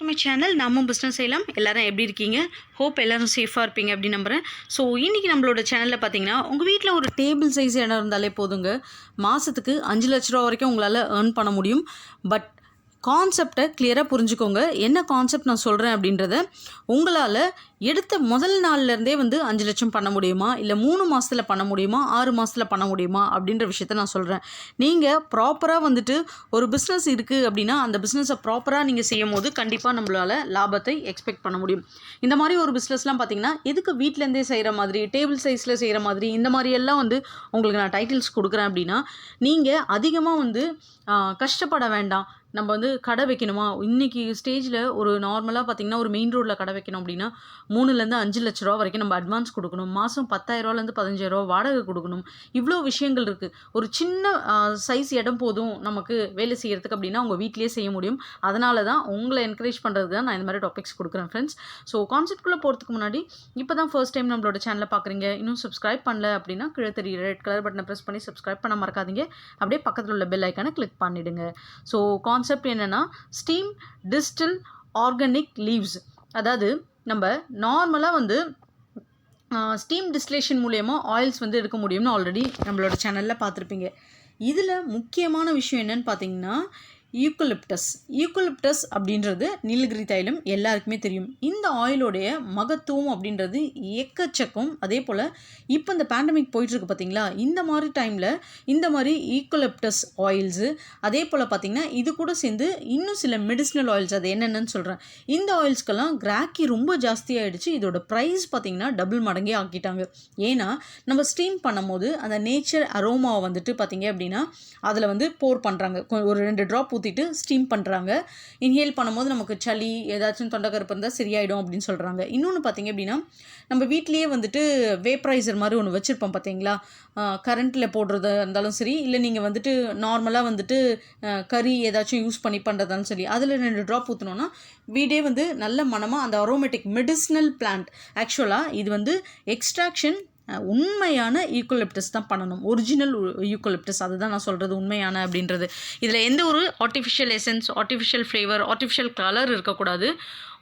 My channel. நாமும் business செய்யலாம். எல்லாரும் எப்படி இருக்கீங்க? ஹோப் எல்லாரும் சேஃபாக இருப்பீங்க அப்படின்னு நம்புகிறேன். ஸோ இன்றைக்கி நம்மளோட சேனலில் பார்த்தீங்கன்னா, உங்கள் வீட்டில் ஒரு டேபிள் சைஸ் இடம் இருந்தாலே போதுங்க, மாதத்துக்கு 5 லட்ச ரூபா வரைக்கும் உங்களால் ஏர்ன் பண்ண முடியும். பட் கான்செப்டை கிளியராக புரிஞ்சுக்கோங்க. என்ன கான்செப்ட் நான் சொல்கிறேன் அப்படின்றத உங்களால் எடுத்த முதல் நாள்லேருந்தே 5 லட்சம் பண்ண முடியுமா, இல்லை 3 மாதத்தில் பண்ண முடியுமா, 6 மாதத்தில் பண்ண முடியுமா அப்படின்ற விஷயத்த நான் சொல்கிறேன். நீங்கள் ப்ராப்பராக ஒரு பிஸ்னஸ் இருக்குது அப்படின்னா அந்த பிஸ்னஸை ப்ராப்பராக நீங்கள் செய்யும் போது கண்டிப்பாக நம்மளால் லாபத்தை எக்ஸ்பெக்ட் பண்ண முடியும். இந்த மாதிரி ஒரு பிஸ்னஸ்லாம் பார்த்திங்கன்னா, எதுக்கு வீட்டிலேருந்தே செய்கிற மாதிரி, டேபிள் சைஸில் செய்கிற மாதிரி, இந்த மாதிரியெல்லாம் உங்களுக்கு நான் டைட்டில்ஸ் கொடுக்குறேன் அப்படின்னா, நீங்கள் அதிகமாக கஷ்டப்பட வேண்டாம். நம்ம கடை வைக்கணுமா, இன்றைக்கி ஸ்டேஜில் ஒரு நார்மலாக பார்த்திங்கன்னா ஒரு மெயின் ரோட்டில் கடை வைக்கணும் அப்படின்னா 3லேருந்து 5 லட்ச ரூபா வரைக்கும் நம்ம அட்வான்ஸ் கொடுக்கணும். மாதம் 10,000லேருந்து 15,000 வாடகை கொடுக்கணும். இவ்வளோ விஷயங்கள் இருக்குது. ஒரு சின்ன சைஸ் இடம் போதும் நமக்கு வேலை செய்கிறதுக்கு அப்படின்னா உங்கள் வீட்டிலேயே செய்ய முடியும். அதனால தான் உங்களை என்கரேஜ் பண்ணுறதுக்கு தான் நான் இந்த மாதிரி டாபிக்ஸ் கொடுக்குறேன் ஃப்ரெண்ட்ஸ். ஸோ கான்செப்ட்குள்ளே போகிறதுக்கு முன்னாடி, இப்போ தான் ஃபர்ஸ்ட் டைம் நம்மளோட சேனலை பார்க்குறீங்க, இன்னும் சப்ஸ்கிரைப் பண்ணல அப்படின்னா கீழே தெரியுற ரெட் கலர் பட்டனை ப்ரெஸ் பண்ணி சப்ஸ்கிரைப் பண்ண மறக்காதீங்க. அப்படியே பக்கத்தில் உள்ள பெல் ஐக்கானை கிளிக் பண்ணிவிடுங்க. ஸோ கான்செப்ட் என்னென்னா, ஸ்டீம் டிஸ்டில் ஆர்கானிக் லீவ்ஸ். அதாவது நம்ம நார்மலாக ஸ்டீம் டிஸ்டிலேஷன் மூலயமா ஆயில்ஸ் எடுக்க முடியும்னு ஆல்ரெடி நம்மளோட சேனலில் பார்த்துருப்பீங்க. இதில் முக்கியமான விஷயம் என்னென்னு பார்த்தீங்கன்னா, யூக்கலிப்டஸ் அப்படின்றது நீலகிரி தைலம் எல்லாருக்குமே தெரியும். இந்த ஆயிலோடைய மகத்துவம் அப்படின்றது எக்கச்சக்கம். அதே போல் இப்போ இந்த பேண்டமிக் போயிட்டுருக்கு பார்த்தீங்களா, இந்த மாதிரி டைமில் இந்த மாதிரி யூக்கலிப்டஸ் ஆயில்ஸு, அதே போல் பார்த்திங்கன்னா இது கூட சேர்ந்து இன்னும் சில மெடிசினல் ஆயில்ஸ், அது என்னென்னு சொல்கிறேன். இந்த ஆயில்ஸ்க்கெல்லாம் கிராக்கி ரொம்ப ஜாஸ்தியாகிடுச்சு. இதோட ப்ரைஸ் பார்த்திங்கன்னா டபுள் மடங்கே ஆக்கிட்டாங்க. ஏன்னா நம்ம ஸ்டீம் பண்ணும் போது அந்த நேச்சர் அரோமாவை பார்த்திங்க அப்படின்னா அதில் போர் பண்ணுறாங்க. ஒரு 2 ட்ராப் ஊற்றிட்டு ஸ்டீம் பண்ணுறாங்க. இன்ஹேல் பண்ணும்போது நமக்கு சளி, ஏதாச்சும் தொண்டைக்கருப்பு இருந்தால் சரியாயிடும் அப்படின்னு சொல்கிறாங்க. இன்னொன்று பார்த்திங்க அப்படின்னா, நம்ம வீட்லேயே வேப்பரைசர் மாதிரி ஒன்று வச்சுருப்போம் பார்த்தீங்களா, கரண்ட்டில் போடுறதா இருந்தாலும் சரி, இல்லை நீங்கள் நார்மலாக கறி ஏதாச்சும் யூஸ் பண்ணி பண்ணுறதாலும் சரி, அதில் 2 ட்ராப் ஊற்றினோன்னா வீடே நல்ல மனமாக அந்த அரோமேட்டிக் மெடிசினல் பிளான்ட். ஆக்சுவலாக இது எக்ஸ்ட்ராக்ஷன் உண்மையான யூக்கலிப்டஸ் தான் பண்ணணும், ஒரிஜினல் யூக்கலிப்டஸ். அதுதான் நான் சொல்கிறது உண்மையான அப்படின்றது. இதில் எந்த ஒரு artificial essence, artificial flavour, artificial colour இருக்கக்கூடாது.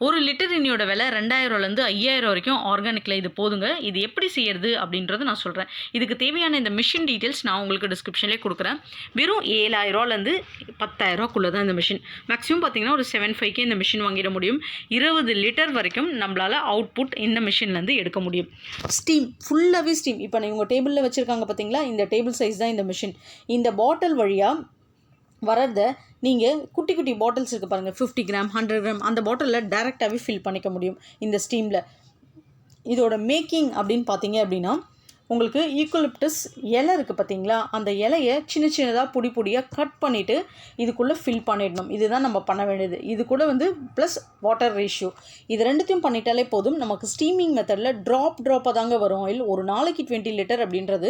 1 லிட்டர் இன்னியோட விலை 2000லேருந்து 5000 வரைக்கும் ஆர்கானிக்கில் இது போதுங்க. இது எப்படி செய்யறது அப்படின்றத நான் சொல்கிறேன். இதுக்கு தேவையான இந்த மிஷின் டீட்டெயில்ஸ் நான் உங்களுக்கு டிஸ்கிரிப்ஷன்லேயே கொடுக்குறேன். வெறும் 7000லேருந்து 10,000க்குள்ளே தான் இந்த மிஷின். மேக்ஸிமம் பார்த்திங்கன்னா ஒரு 7,500 இந்த மிஷின் வாங்கிட முடியும். 20 லிட்டர் வரைக்கும் நம்மளால் அவுட்புட் இந்த மிஷின்லேருந்து எடுக்க முடியும். ஸ்டீம், ஃபுல்லாகவே ஸ்டீம். இப்போ நீங்கள் உங்கள் டேபிளில் வச்சுருக்காங்க பார்த்தீங்களா, இந்த டேபிள் சைஸ் தான் இந்த மிஷின். இந்த பாட்டில் வழியாக வரத நீங்கள் குட்டி குட்டி பாட்டில்ஸ் இருக்குது பாருங்கள், 50 கிராம் 100 கிராம், அந்த பாட்டிலில் டைரெக்டாகவே ஃபில் பண்ணிக்க முடியும் இந்த ஸ்டீமில். இதோட மேக்கிங் அப்படின்னு பார்த்தீங்க அப்படின்னா, உங்களுக்கு யூக்கலிப்டஸ் இலை இருக்குது பார்த்தீங்களா, அந்த இலையை சின்ன சின்னதாக பொடியாக கட் பண்ணிவிட்டு இதுக்குள்ளே ஃபில் பண்ணிடணும். இதுதான் நம்ம பண்ண வேண்டியது. இது கூட ப்ளஸ் வாட்டர் ரேஷியோ, இது 2த்தையும் பண்ணிட்டாலே போதும். நமக்கு ஸ்டீமிங் மெத்தடில் ட்ராப்பாக தாங்க வரும் ஆயில். ஒரு நாளைக்கு 20 லிட்டர் அப்படின்றது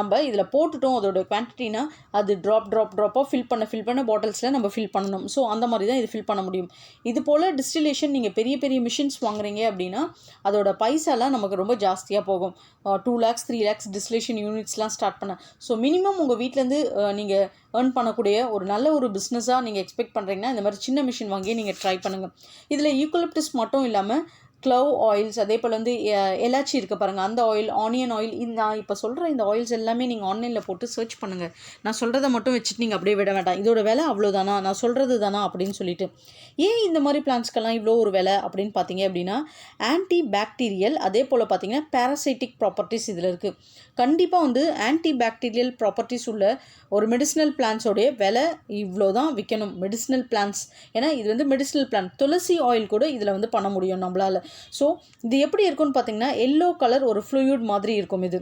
நம்ம இதில் போட்டுட்டோம். அதோட குவான்டிட்டினா அது ட்ராப்பாக ஃபில் பண்ண பாட்டில்ஸில் நம்ம ஃபில் பண்ணணும். ஸோ அந்த மாதிரி தான் இது ஃபில் பண்ண முடியும். இது போல் டிஸ்டிலேஷன் நீங்கள் பெரிய பெரிய மிஷின்ஸ் வாங்குறீங்க அப்படின்னா அதோட பைசாலாம் நமக்கு ரொம்ப ஜாஸ்தியாக போகும். 2 lakhs 3 lakhs டிஸ்டிலேஷன் யூனிட்ஸ்லாம் ஸ்டார்ட் பண்ண. ஸோ மினிமம் உங்கள் வீட்டிலேருந்து நீங்கள் ஏர்ன் பண்ணக்கூடிய ஒரு நல்ல ஒரு பிஸ்னஸாக நீங்கள் எக்ஸ்பெக்ட் பண்ணுறீங்கன்னா இந்த மாதிரி சின்ன மிஷின் வாங்கி நீங்கள் ட்ரை பண்ணுங்கள். இதில் யூக்கலிப்டஸ் மட்டும் இல்லாமல் க்ளவ் ஆயில்ஸ், அதே போல் எலாச்சி இருக்குது பாருங்கள், அந்த ஆயில், ஆனியன் ஆயில், நான் இப்போ சொல்கிற இந்த ஆயில்ஸ் எல்லாமே நீங்கள் ஆன்லைனில் போட்டு சர்ச் பண்ணுங்கள். நான் சொல்கிறத மட்டும் வச்சுட்டு நீங்கள் அப்படியே விட வேண்டாம். இதோட விலை அவ்வளோதானா, நான் சொல்கிறது தானா அப்படின்னு சொல்லிட்டு. ஏன் இந்த மாதிரி பிளான்ஸ்க்கெல்லாம் இவ்வளோ ஒரு விலை அப்படின்னு பார்த்தீங்க அப்படின்னா, ஆன்டி பாக்டீரியல், அதே போல் பார்த்தீங்கன்னா பேராசைட்டிக் ப்ராப்பர்ட்டிஸ் இதில் இருக்குது. கண்டிப்பாக ஆன்டி பாக்டீரியல் ப்ராப்பர்ட்டிஸ் உள்ள ஒரு மெடிசினல் பிளான்ஸோடைய விலை இவ்வளோ தான் விற்கணும். மெடிசினல் பிளான்ஸ், ஏன்னா இது மெடிசினல் பிளான்ட். துளசி ஆயில் கூட இதில் பண்ண முடியும் நம்மளால். ஸோ இது எப்படி இருக்குன்னு பார்த்தீங்கன்னா, எல்லோ கலர் ஒரு ஃப்ளூயிட் மாதிரி இருக்கும். இது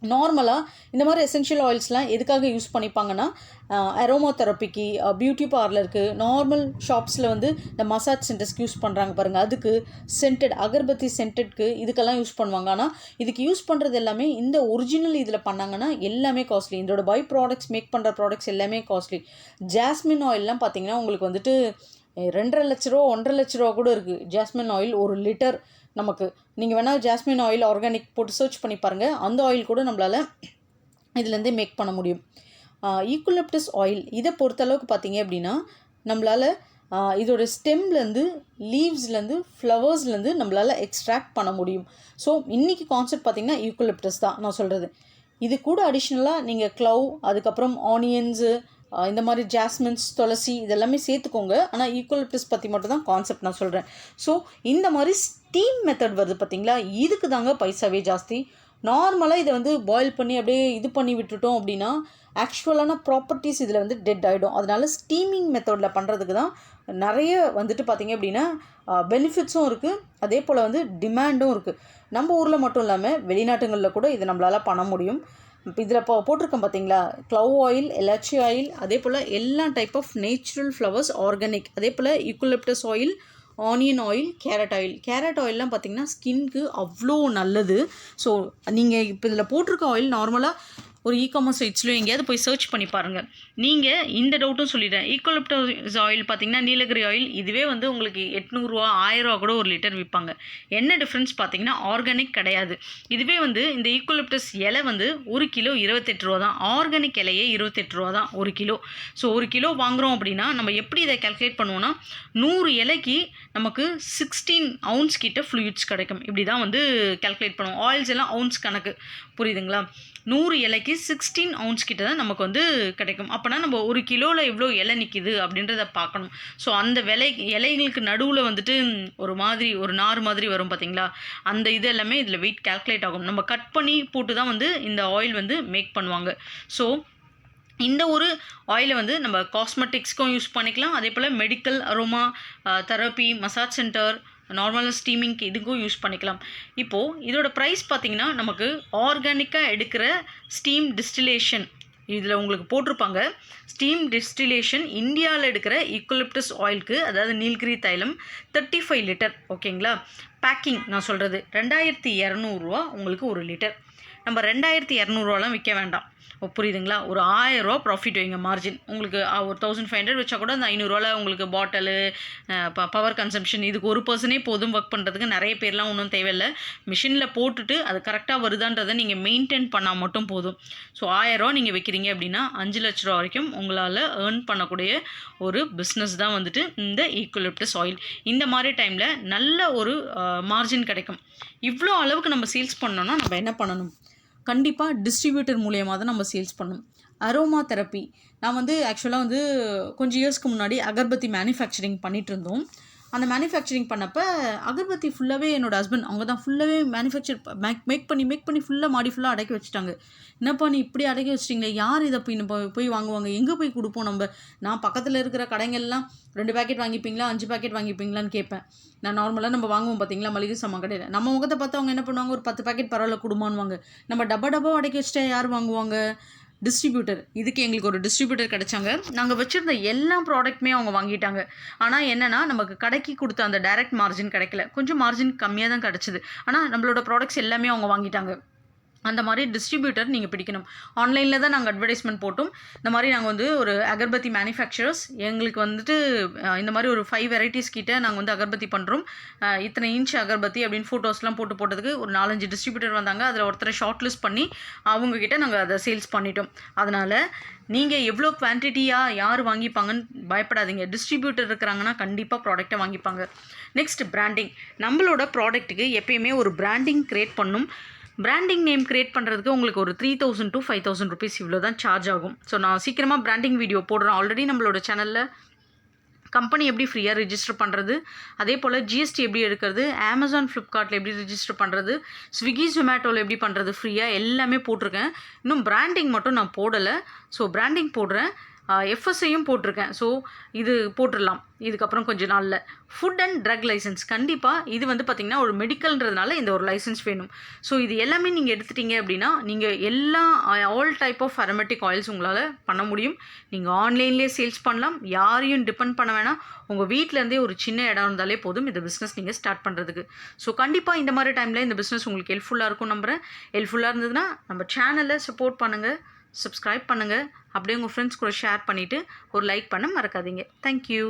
நார்மலாக இந்த மாதிரி எசென்ஷியல் ஆயில்ஸ்லாம் எதுக்காக யூஸ் பண்ணிப்பாங்கன்னா, அரோமா தெரப்பிக்கு, பியூட்டி பார்லருக்கு, நார்மல் ஷாப்ஸில் இந்த மசாஜ் சென்டர்ஸ்க்கு யூஸ் பண்ணுறாங்க பாருங்கள், அதுக்கு சென்டட், அகர்பத்தி சென்டட்க்கு, இதுக்கெல்லாம் யூஸ் பண்ணுவாங்க. ஆனால் இதுக்கு யூஸ் பண்ணுறது எல்லாமே இந்த ஒரிஜினல் இதில் பண்ணாங்கன்னா எல்லாமே காஸ்ட்லி. இதோட பை ப்ராடக்ட்ஸ், மேக் பண்ணுற ப்ராடக்ட்ஸ் எல்லாமே காஸ்ட்லி. ஜாஸ்மின் ஆயிலெலாம் பார்த்திங்கன்னா உங்களுக்கு 2.5 லட்ச ரூபா 1.5 லட்ச ரூபா கூட இருக்குது ஜாஸ்மின் ஆயில் 1 லிட்டர். நமக்கு நீங்கள் வேணால் ஜாஸ்மின் ஆயில் ஆர்கானிக் போட்டு சர்ச் பண்ணி பாருங்கள், அந்த ஆயில் கூட நம்மளால் இதுலேருந்தே மேக் பண்ண முடியும். யூக்கலிப்டஸ் ஆயில் இதை பொறுத்தளவுக்கு பார்த்தீங்க அப்படின்னா நம்மளால் இதோட ஸ்டெம்லேருந்து லீவ்ஸ்லேருந்து ஃப்ளவர்ஸ்லேருந்து நம்மளால் எக்ஸ்ட்ராக்ட் பண்ண முடியும். ஸோ இன்றைக்கி கான்செப்ட் பார்த்திங்கன்னா யூக்கலிப்டஸ் தான் நான் சொல்கிறது. இது கூட அடிஷ்னலாக நீங்கள் க்ளவ், அதுக்கப்புறம் ஆனியன்ஸு, இந்த மாதிரி ஜாஸ்மின்ஸ், துளசி இதெல்லாமே சேர்த்துக்கோங்க. ஆனால் யூக்கலிப்டஸ் பற்றி மட்டும் தான் கான்செப்ட் நான் சொல்கிறேன். ஸோ இந்த மாதிரி ஸ்டீம் மெத்தட் வருது பார்த்திங்களா, இதுக்கு தாங்க பைசாவே ஜாஸ்தி. நார்மலாக இதை வந்து பாயில் பண்ணி அப்படியே இது பண்ணி விட்டுட்டோம் அப்படின்னா ஆக்சுவலான ப்ராப்பர்ட்டிஸ் இதில் வந்து டெட் ஆகிடும். அதனால ஸ்டீமிங் மெத்தடில் பண்ணுறதுக்கு தான் நிறைய வந்துட்டு பார்த்திங்க அப்படின்னா பெனிஃபிட்ஸும் இருக்குது, அதே போல் வந்து டிமாண்டும் இருக்குது. நம்ம ஊரில் மட்டும் இல்லாமல் வெளிநாட்டுகளில் கூட இதை நம்மளால் பண்ண முடியும். இப்போ இதில் போட்டிருக்கோம் பார்த்தீங்களா, க்ளவ் ஆயில், எலாச்சி ஆயில், அதே போல் எல்லா type of natural flowers, organic, அதே போல் eucalyptus oil, onion oil, carrot ஆயிலெலாம் பார்த்திங்கன்னா ஸ்கின்க்கு அவ்வளோ நல்லது. ஸோ நீங்கள் இப்போ இதில் போட்டிருக்க ஆயில் நார்மலாக ஒரு இ-காமர்ஸ் சைட்ஸ்லையும் எங்கேயாவது போய் சர்ச் பண்ணி பாருங்கள். நீங்கள் இந்த டவுட்டும் சொல்லிடுறேன், யூக்கலிப்டஸ் ஆயில் பார்த்திங்கன்னா நீலகிரி ஆயில் இதுவே வந்து உங்களுக்கு 800 ரூபா 1000 ரூபா கூட ஒரு லிட்டர் விற்பாங்க. என்ன டிஃப்ரென்ஸ் பார்த்திங்கன்னா ஆர்கானிக் கிடையாது. இதுவே வந்து இந்த யூக்கலிப்டஸ் இலை வந்து 1 கிலோ 28 ரூபா தான், ஆர்கானிக் இலையே 28 ரூபா தான் 1 கிலோ. ஸோ 1 கிலோ வாங்குகிறோம் அப்படின்னா நம்ம எப்படி இதை கால்குலேட் பண்ணுவோன்னா 100 இலைக்கு நமக்கு 16 ounce கிட்ட ஃப்ளூயிட்ஸ் கிடைக்கும். இப்படி தான் வந்து கால்குலேட் பண்ணுவோம். ஆயில்ஸ் எல்லாம் அவுன்ஸ் கணக்கு, புரியுதுங்களா? 100 இலைக்கு 16 ounce கிட்ட தான் நமக்கு வந்து கிடைக்கும். அப்போனா நம்ம 1 கிலோவில் எவ்வளோ இலை நிற்கிது அப்படின்றத பார்க்கணும். ஸோ அந்த இலைகளுக்கு நடுவில் வந்துட்டு ஒரு நார் மாதிரி வரும் பார்த்தீங்களா, அந்த இது எல்லாமே இதில் வெயிட் கால்குலேட் ஆகும். நம்ம கட் பண்ணி போட்டு தான் வந்து இந்த ஆயில் வந்து மேக் பண்ணுவாங்க. ஸோ இந்த ஒரு ஆயிலை வந்து நம்ம காஸ்மெட்டிக்ஸ்க்கும் யூஸ் பண்ணிக்கலாம், அதே போல் medical, aromatherapy, massage centre, நார்மலாக ஸ்டீமிங்க்கு இதுக்கும் யூஸ் பண்ணிக்கலாம். இப்போது இதோட ப்ரைஸ் பார்த்திங்கன்னா நமக்கு ஆர்கானிக்காக எடுக்கிற ஸ்டீம் டிஸ்டிலேஷன் இதில் உங்களுக்கு போட்டிருப்பாங்க. ஸ்டீம் டிஸ்டிலேஷன் இந்தியாவில் எடுக்கிற யூக்கலிப்டஸ் ஆயிலுக்கு, அதாவது நீலகிரி தைலம் 35 லிட்டர், ஓகேங்களா? பேக்கிங் நான் சொல்கிறது 2200 ரூபா உங்களுக்கு 1 லிட்டர். நம்ம 2200 ரூபாலாம் விற்க வேண்டாம், புரியுதுங்களா? ஒரு 1000 ரூபா ப்ராஃபிட் வைங்க மார்ஜின். உங்களுக்கு ஒரு 1500 வச்சா கூட அந்த 500 ரூபாவில் உங்களுக்கு பாட்டிலு, பவர் கன்சம்ஷன், இதுக்கு ஒரு பர்சனே போதும் ஒர்க் பண்ணுறதுக்கு. நிறைய பேர்லாம் ஒன்றும் தேவையில்லை, மிஷினில் போட்டுட்டு அது கரெக்டாக வருதான்றதை நீங்கள் மெயின்டைன் பண்ணால் மட்டும் போதும். ஸோ 1000 ரூபா நீங்கள் வைக்கிறீங்க அப்படின்னா 5 லட்ச ரூபா வரைக்கும் உங்களால் ஏர்ன் பண்ணக்கூடிய ஒரு பிஸ்னஸ் தான் வந்துட்டு இந்த யூக்கலிப்டஸ் ஆயில். இந்த மாதிரி டைமில் நல்ல ஒரு மார்ஜின் கிடைக்கும். இவ்வளோ அளவுக்கு நம்ம சேல்ஸ் பண்ணோன்னா நம்ம என்ன பண்ணணும்? கண்டிப்பாக டிஸ்ட்ரிபியூட்டர் மூலியமாக தான் நம்ம சேல்ஸ் பண்ணணும். அரோமா தெரப்பி நான் வந்து ஆக்சுவலாக வந்து கொஞ்சம் இயர்ஸ்க்கு முன்னாடி அகர்பத்தி மேனுஃபேக்சரிங் பண்ணிகிட்டு இருந்தோம். அந்த மேனுஃபேக்சரிங் பண்ணப்போ அகர்பத்தி ஃபுல்லாகவே என்னோடய ஹஸ்பண்ட் அவங்க தான் ஃபுல்லாகவே மேனுஃபேக்சர் மேக் பண்ணி ஃபுல்லாக மாடி ஃபுல்லாக அடக்கி வச்சுட்டாங்க. என்னப்பா நீ இப்படி அடக்கி வச்சிட்டிங்களே, யார் இதை போய் வாங்குவாங்க, எங்கே போய் கொடுப்போம் நம்ம? நான் பக்கத்தில் இருக்கிற கடைங்கள்லாம் 2 பேக்கெட் வாங்கிப்பீங்களா, 5 பேக்கெட் வாங்கிப்பீங்களான்னு கேட்பேன். நான் நார்மலாக நம்ம வாங்குவோம் பார்த்தீங்களா மளிகை சாமான் கடையில், நம்ம முகத்தை பார்த்து அவங்க என்ன பண்ணுவாங்க, ஒரு 10 பேக்கெட் பரவாயில்ல கொடுமான்வாங்க. நம்ம டப்பா அடக்கி வச்சுட்டா யார் வாங்குவாங்க? டிஸ்ட்ரிபியூட்டர். இதுக்கு எங்களுக்கு ஒரு டிஸ்ட்ரிபியூட்டர் கிடைச்சாங்க. நாங்கள் வச்சுருந்த எல்லா ப்ராடக்ட்டுமே அவங்க வாங்கிட்டாங்க. ஆனால் என்னென்னா நமக்கு கடைக்கு கொடுத்த அந்த டைரக்ட் மார்ஜின் கிடைக்கல, கொஞ்சம் மார்ஜின் கம்மியாக தான் கிடச்சிது. ஆனால் நம்மளோட ப்ராடக்ட்ஸ் எல்லாமே அவங்க வாங்கிட்டாங்க. அந்த மாதிரி டிஸ்ட்ரிபியூட்டர் நீங்கள் பிடிக்கணும். ஆன்லைனில் தான் நாங்கள் அட்வர்டைஸ்மெண்ட் போட்டோம். இந்த மாதிரி நாங்கள் வந்து ஒரு அகர்பத்தி மேனுஃபேக்சரர்ஸ், எங்களுக்கு வந்துட்டு இந்த மாதிரி ஒரு 5 வெரைட்டிஸ் கிட்ட நாங்கள் வந்து அகர்பத்தி பண்ணுறோம், இத்தனை இன்ச் அகர்பத்தி அப்படின்னு ஃபோட்டோஸ்லாம் போட்டதுக்கு ஒரு 4-5 டிஸ்ட்ரிபியூட்டர் வந்தாங்க. அதில் ஒருத்தரை ஷார்ட் லிஸ்ட் பண்ணி அவங்கக்கிட்ட நாங்கள் அதை சேல்ஸ் பண்ணிட்டோம். அதனால் நீங்கள் எவ்வளோ குவான்டிட்டியாக யார் வாங்கிப்பாங்கன்னு பயப்படாதீங்க. டிஸ்ட்ரிபியூட்டர் இருக்கிறாங்கன்னா கண்டிப்பாக ப்ராடக்ட்டை வாங்கிப்பாங்க. Next branding. நம்மளோட ப்ராடக்ட்டுக்கு எப்பயுமே ஒரு பிராண்டிங் க்ரியேட் பண்ணும். பிராண்டிங் நேம் க்ரியேட் பண்ணுறதுக்கு உங்களுக்கு ஒரு 3000 to 5000 rupees இவ்வளோ தான் சார்ஜ் ஆகும். ஸோ நான் சீக்கிரமாக பிராண்டிங் வீடியோ போடுறேன். ஆல்ரெடி நம்மளோட சேனலில் கம்பெனி எப்படி ஃப்ரீயாக ரிஜிஸ்டர் பண்ணுறது, அதே போல் ஜிஎஸ்டி எப்படி எடுக்கிறது, அமேசான் ஃப்ளிப்கார்ட்டில் எப்படி ரிஜிஸ்டர் பண்ணுறது, ஸ்விக்கி ஜொமேட்டோவில் எப்படி பண்ணுறது ஃப்ரீயாக எல்லாமே போட்டிருக்கேன். இன்னும் பிராண்டிங் மட்டும் நான் போடலை. ஸோ பிராண்டிங் போடுறேன், எஃப்எஸ்ஐயும் போட்டிருக்கேன். ஸோ இது போட்டுடலாம் இதுக்கப்புறம் கொஞ்சம் நாளில். ஃபுட் அண்ட் ட்ரக் லைசன்ஸ் கண்டிப்பாக இது வந்து பார்த்திங்கன்னா ஒரு மெடிக்கல்ன்றதுனால இந்த ஒரு லைசன்ஸ் வேணும். ஸோ இது எல்லாமே நீங்கள் எடுத்துட்டீங்க அப்படின்னா நீங்கள் all type of aromatic oils உங்களால் பண்ண முடியும். நீங்கள் ஆன்லைன்லேயே சேல்ஸ் பண்ணலாம், யாரையும் டிபெண்ட் பண்ண வேணாம். உங்கள் வீட்டிலேருந்தே ஒரு சின்ன இடம் இருந்தாலே போதும் இந்த பிஸ்னஸ் நீங்கள் ஸ்டார்ட் பண்ணுறதுக்கு. ஸோ கண்டிப்பாக இந்த மாதிரி டைமில் இந்த பிஸ்னஸ் உங்களுக்கு ஹெல்ப்ஃபுல்லாக இருக்கும் நம்புகிறேன். ஹெல்ப்ஃபுல்லாக இருந்ததுன்னா நம்ம சேனலை சப்போர்ட் பண்ணுங்கள், சப்ஸ்கிரைப் பண்ணுங்கள், அப்படியே உங்கள் ஃப்ரெண்ட்ஸ் கூட ஷேர் பண்ணிவிட்டு ஒரு லைக் பண்ண மறக்காதீங்க. தேங்க்யூ.